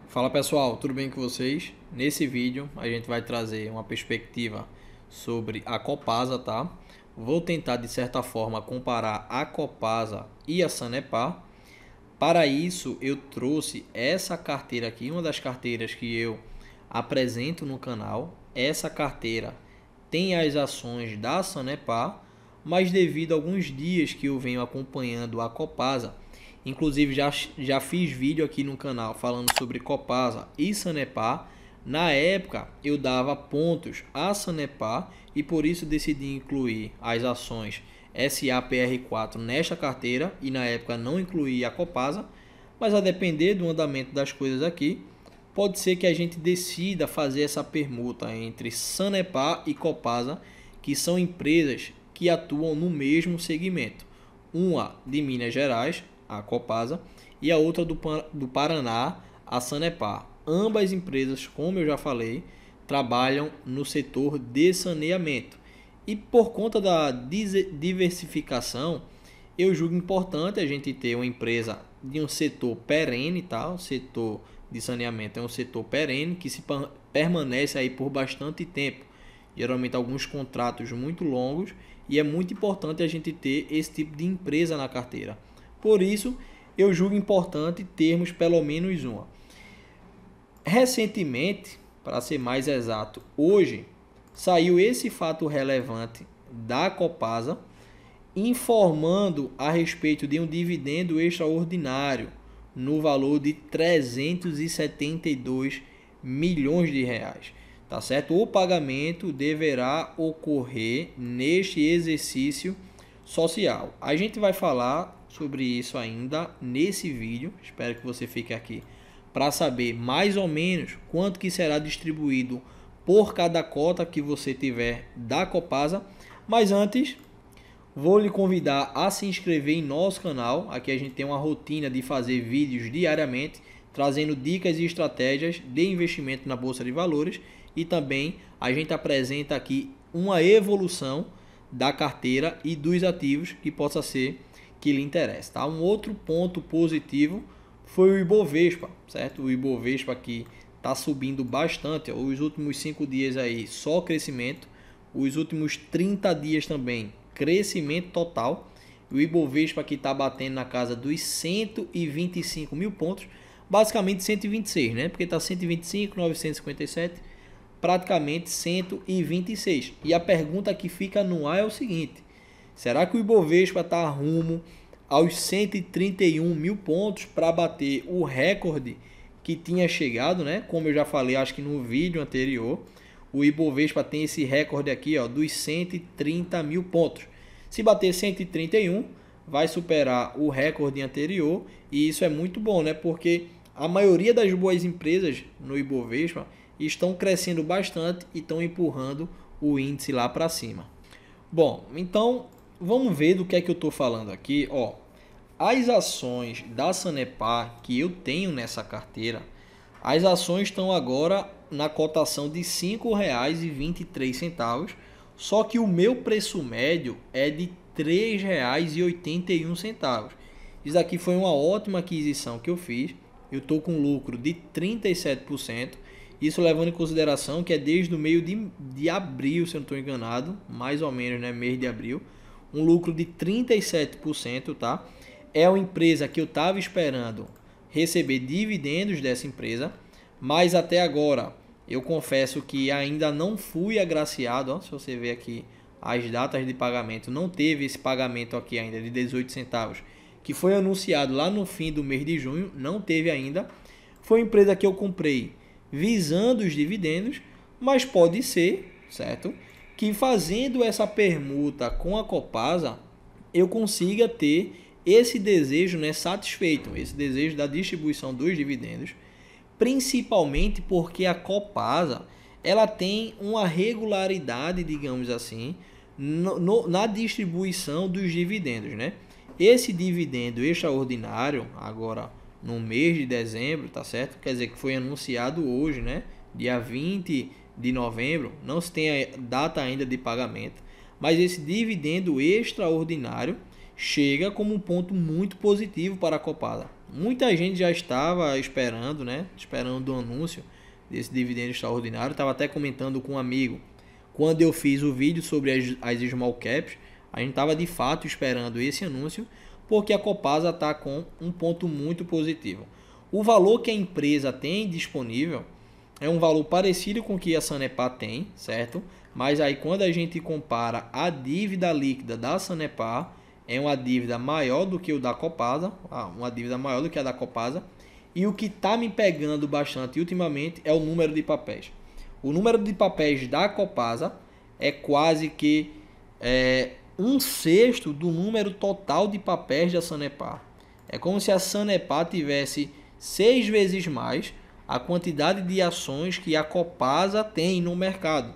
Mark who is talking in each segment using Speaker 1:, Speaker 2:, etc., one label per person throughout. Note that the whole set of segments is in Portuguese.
Speaker 1: Fala pessoal, tudo bem com vocês? Nesse vídeo a gente vai trazer uma perspectiva sobre a Copasa, tá? Vou tentar de certa forma comparar a Copasa e a Sanepar. Para isso eu trouxe essa carteira aqui, uma das carteiras que eu apresento no canal. Essa carteira tem as ações da Sanepar, mas devido a alguns dias que eu venho acompanhando a Copasa, inclusive já fiz vídeo aqui no canal falando sobre Copasa e Sanepar. Na época eu dava pontos a Sanepar e por isso decidi incluir as ações SAPR4 nesta carteira e na época não incluí a Copasa, mas a depender do andamento das coisas aqui, pode ser que a gente decida fazer essa permuta entre Sanepar e Copasa, que são empresas que atuam no mesmo segmento. Uma de Minas Gerais, a Copasa, e a outra do Paraná, a Sanepar. Ambas empresas, como eu já falei, trabalham no setor de saneamento. E por conta da diversificação, eu julgo importante a gente ter uma empresa de um setor perene, tá? O setor de saneamento é um setor perene que permanece aí por bastante tempo. Geralmente alguns contratos muito longos e é muito importante a gente ter esse tipo de empresa na carteira. Por isso, eu julgo importante termos pelo menos uma. Recentemente, para ser mais exato, hoje saiu esse fato relevante da Copasa informando a respeito de um dividendo extraordinário no valor de 372 milhões de reais. Tá certo? O pagamento deverá ocorrer neste exercício social. A gente vai falar sobre isso ainda nesse vídeo. Espero que você fique aqui para saber mais ou menos quanto que será distribuído por cada cota que você tiver da Copasa. Mas antes, vou lhe convidar a se inscrever em nosso canal. Aqui a gente tem uma rotina de fazer vídeos diariamente, trazendo dicas e estratégias de investimento na Bolsa de Valores. E também a gente apresenta aqui uma evolução da carteira e dos ativos que possa ser que lhe interesse, tá? Um outro ponto positivo foi o Ibovespa, certo? O Ibovespa aqui está subindo bastante, ó. Os últimos 5 dias aí só crescimento, os últimos 30 dias também crescimento total. O Ibovespa aqui está batendo na casa dos 125 mil pontos, basicamente 126, né? Porque está 125.957, praticamente 126. E a pergunta que fica no ar é o seguinte: será que o Ibovespa está rumo aos 131 mil pontos para bater o recorde que tinha chegado, né? Como eu já falei, acho que no vídeo anterior, o Ibovespa tem esse recorde aqui, ó, dos 130 mil pontos. Se bater 131, vai superar o recorde anterior e isso é muito bom, né? Porque a maioria das boas empresas no Ibovespa estão crescendo bastante e estão empurrando o índice lá para cima. Bom, então vamos ver do que é que eu estou falando aqui. Ó, as ações da Sanepar que eu tenho nessa carteira, as ações estão agora na cotação de R$ 5,23, só que o meu preço médio é de R$ 3,81. Isso aqui foi uma ótima aquisição que eu fiz. Eu estou com lucro de 37%. Isso levando em consideração que é desde o meio de abril, se eu não estou enganado, mais ou menos, né, mês de abril, um lucro de 37%, tá? É uma empresa que eu estava esperando receber dividendos dessa empresa, mas até agora eu confesso que ainda não fui agraciado, ó, se você ver aqui as datas de pagamento, não teve esse pagamento aqui ainda de 18 centavos, que foi anunciado lá no fim do mês de junho, não teve ainda. Foi uma empresa que eu comprei visando os dividendos, mas pode ser, certo, que fazendo essa permuta com a Copasa, eu consiga ter esse desejo, né, satisfeito, esse desejo da distribuição dos dividendos, principalmente porque a Copasa, ela tem uma regularidade, digamos assim, na distribuição dos dividendos, né? Esse dividendo extraordinário, agora no mês de dezembro, tá certo? Quer dizer que foi anunciado hoje, né? Dia 20 de novembro, não se tem a data ainda de pagamento, mas esse dividendo extraordinário chega como um ponto muito positivo para a Copasa. Muita gente já estava esperando, né? Esperando o anúncio desse dividendo extraordinário. Estava até comentando com um amigo. Quando eu fiz o vídeo sobre as small caps, a gente estava de fato esperando esse anúncio, porque a Copasa está com um ponto muito positivo. O valor que a empresa tem disponível é um valor parecido com o que a Sanepar tem, certo? Mas aí quando a gente compara a dívida líquida da Sanepar, é uma dívida maior do que o da Copasa, uma dívida maior do que a da Copasa. E o que está me pegando bastante ultimamente é o número de papéis. O número de papéis da Copasa é quase que um sexto do número total de papéis da Sanepar. É como se a Sanepar tivesse 6 vezes mais a quantidade de ações que a Copasa tem no mercado.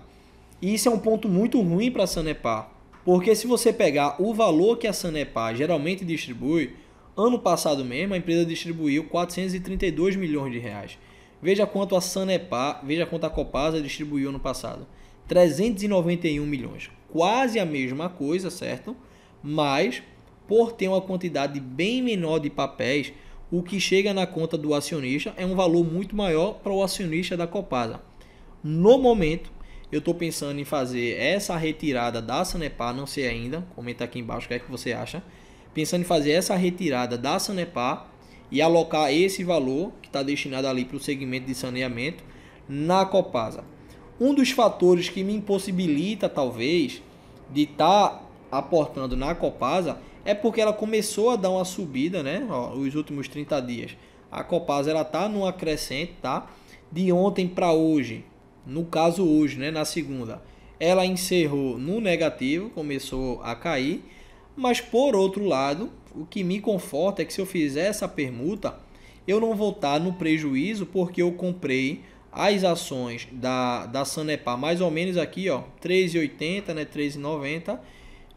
Speaker 1: E isso é um ponto muito ruim para a Sanepar, porque se você pegar o valor que a Sanepar geralmente distribui, ano passado mesmo a empresa distribuiu 432 milhões de reais. Veja quanto a Sanepar, veja quanto a Copasa distribuiu no passado. 391 milhões. Quase a mesma coisa, certo? Mas, por ter uma quantidade bem menor de papéis, o que chega na conta do acionista é um valor muito maior para o acionista da Copasa. No momento, eu estou pensando em fazer essa retirada da Sanepar, não sei ainda, comenta aqui embaixo o que é que você acha. Pensando em fazer essa retirada da Sanepar e alocar esse valor, que está destinado ali para o segmento de saneamento, na Copasa. Um dos fatores que me impossibilita, talvez, de estar aportando na Copasa é porque ela começou a dar uma subida, né? Os últimos 30 dias. A Copasa está numa crescente, tá? De ontem para hoje. No caso hoje, né, na segunda, ela encerrou no negativo, começou a cair, mas por outro lado, o que me conforta é que se eu fizer essa permuta, eu não vou estar no prejuízo, porque eu comprei as ações da Sanepar mais ou menos aqui, ó, 3,80, né, 3,90.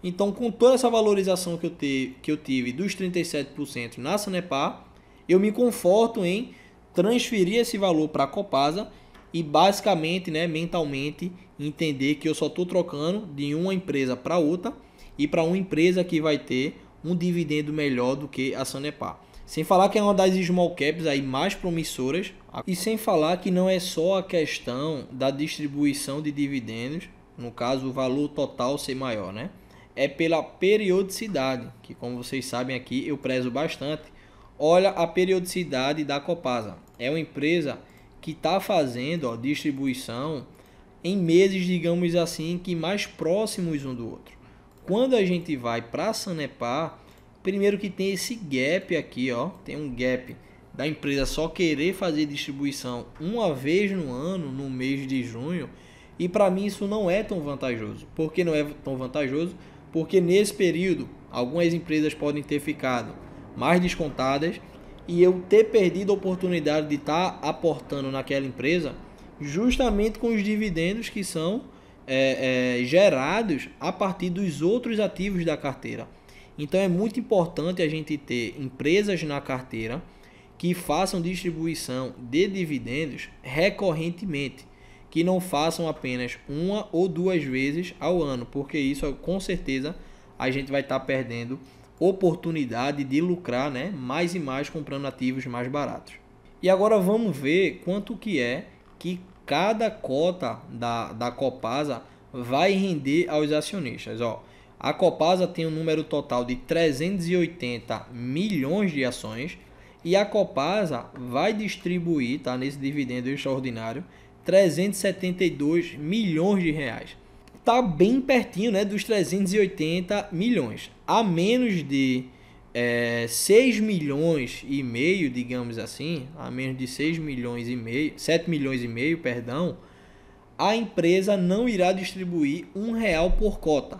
Speaker 1: Então, com toda essa valorização que eu tive dos 37% na Sanepar, eu me conforto em transferir esse valor para a Copasa e basicamente, né, mentalmente, entender que eu só estou trocando de uma empresa para outra e para uma empresa que vai ter um dividendo melhor do que a Sanepar. Sem falar que é uma das small caps aí mais promissoras, e sem falar que não é só a questão da distribuição de dividendos, no caso o valor total ser maior, né? É pela periodicidade, que como vocês sabem aqui eu prezo bastante. Olha a periodicidade da Copasa. É uma empresa que está fazendo distribuição em meses, digamos assim, que mais próximos um do outro. Quando a gente vai para a Sanepar, primeiro que tem esse gap aqui, ó, tem um gap da empresa só querer fazer distribuição uma vez no ano, no mês de junho, e para mim isso não é tão vantajoso. Por que não é tão vantajoso? Porque nesse período algumas empresas podem ter ficado mais descontadas e eu ter perdido a oportunidade de estar aportando naquela empresa justamente com os dividendos que são gerados a partir dos outros ativos da carteira. Então é muito importante a gente ter empresas na carteira que façam distribuição de dividendos recorrentemente, que não façam apenas uma ou duas vezes ao ano, porque isso com certeza a gente vai estar perdendo oportunidade de lucrar, né, mais e mais comprando ativos mais baratos. E agora vamos ver quanto que é que cada cota da Copasa vai render aos acionistas. Ó, a Copasa tem um número total de 380 milhões de ações e a Copasa vai distribuir, tá, nesse dividendo extraordinário, 372 milhões de reais. Tá bem pertinho, né, dos 380 milhões. A menos de 6 milhões e meio, digamos assim, a menos de 6 milhões e meio, 7 milhões e meio, perdão, a empresa não irá distribuir R$1 por cota.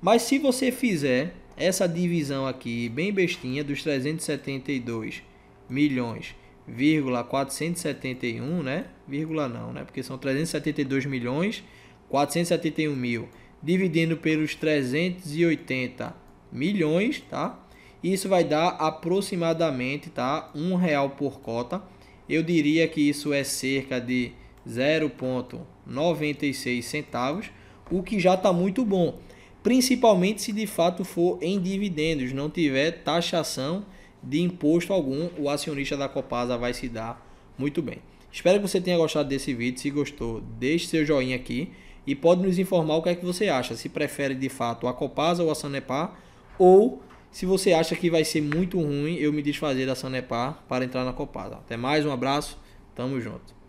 Speaker 1: Mas se você fizer essa divisão aqui, bem bestinha, dos 372 milhões, 471, né? Vírgula não, né? Porque são 372 milhões, 471 mil, dividindo pelos 380 milhões, tá? Isso vai dar aproximadamente, tá, R$1 por cota. Eu diria que isso é cerca de 0,96 centavos, o que já está muito bom. Principalmente se de fato for em dividendos, não tiver taxação de imposto algum, o acionista da Copasa vai se dar muito bem. Espero que você tenha gostado desse vídeo. Se gostou, deixe seu joinha aqui e pode nos informar o que é que você acha. Se prefere de fato a Copasa ou a Sanepar, ou se você acha que vai ser muito ruim eu me desfazer da Sanepar para entrar na Copasa. Até mais, um abraço, tamo junto.